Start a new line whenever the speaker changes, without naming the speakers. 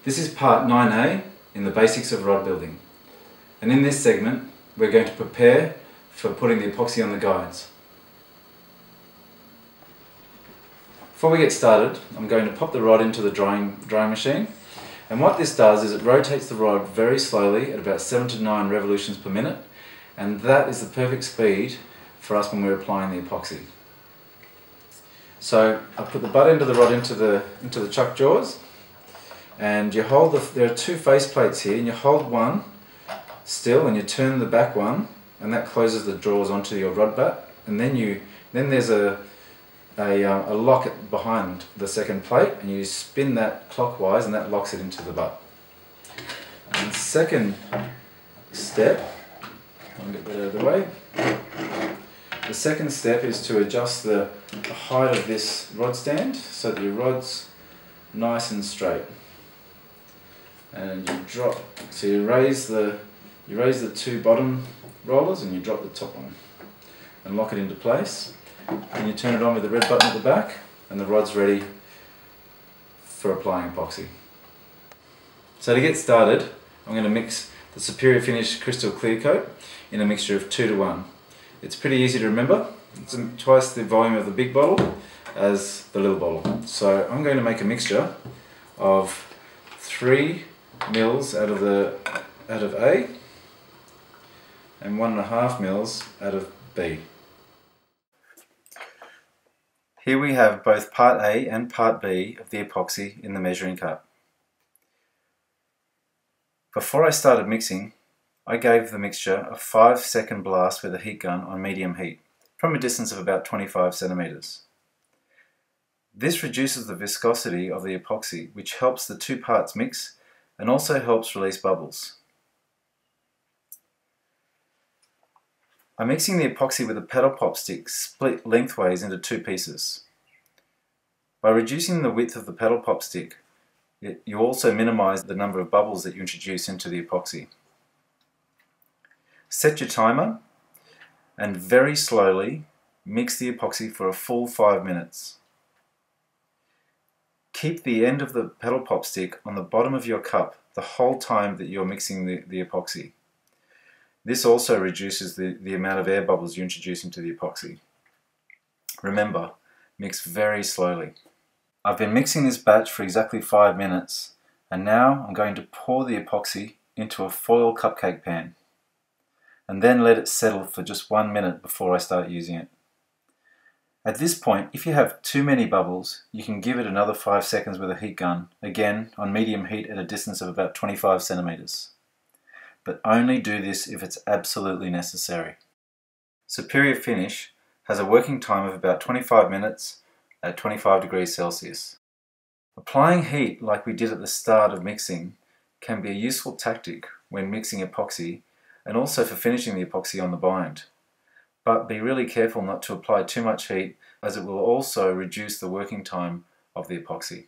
This is part 9A in the basics of rod building, and in this segment we're going to prepare for putting the epoxy on the guides. Before we get started, I'm going to pop the rod into the drying machine, and what this does is it rotates the rod very slowly at about 7 to 9 revolutions per minute, and that is the perfect speed for us when we're applying the epoxy. So I put the butt end of the rod into the chuck jaws, and you hold there are two face plates here, and you hold one still and you turn the back one, and that closes the jaws onto your rod butt, and then there's a lock behind the second plate, and you spin that clockwise and that locks it into the butt. And the second step, I'll get that out of the way. The second step is to adjust the height of this rod stand so that your rod's nice and straight. And you drop, so you raise the two bottom rollers and you drop the top one and lock it into place. And you turn it on with the red button at the back, and the rod's ready for applying epoxy. So to get started, I'm going to mix the Superior Finish Crystal Clear Coat in a mixture of 2 to 1. It's pretty easy to remember. It's twice the volume of the big bottle as the little bottle. So I'm going to make a mixture of 3 mils out of A and 1.5 mils out of B. Here we have both part A and part B of the epoxy in the measuring cup. Before I started mixing, I gave the mixture a 5-second blast with a heat gun on medium heat from a distance of about 25 centimeters. This reduces the viscosity of the epoxy, which helps the two parts mix and also helps release bubbles. I'm mixing the epoxy with a paddle pop stick split lengthways into 2 pieces. By reducing the width of the paddle pop stick, you also minimize the number of bubbles that you introduce into the epoxy. Set your timer and very slowly mix the epoxy for a full 5 minutes. Keep the end of the paddle pop stick on the bottom of your cup the whole time that you're mixing the epoxy. This also reduces the amount of air bubbles you introduce into the epoxy. Remember, mix very slowly. I've been mixing this batch for exactly 5 minutes, and now I'm going to pour the epoxy into a foil cupcake pan, and then let it settle for just 1 minute before I start using it. At this point, if you have too many bubbles, you can give it another 5 seconds with a heat gun, again on medium heat at a distance of about 25 centimeters. But only do this if it's absolutely necessary. Superior Finish has a working time of about 25 minutes at 25 degrees Celsius. Applying heat like we did at the start of mixing can be a useful tactic when mixing epoxy and also for finishing the epoxy on the bind. But be really careful not to apply too much heat, as it will also reduce the working time of the epoxy.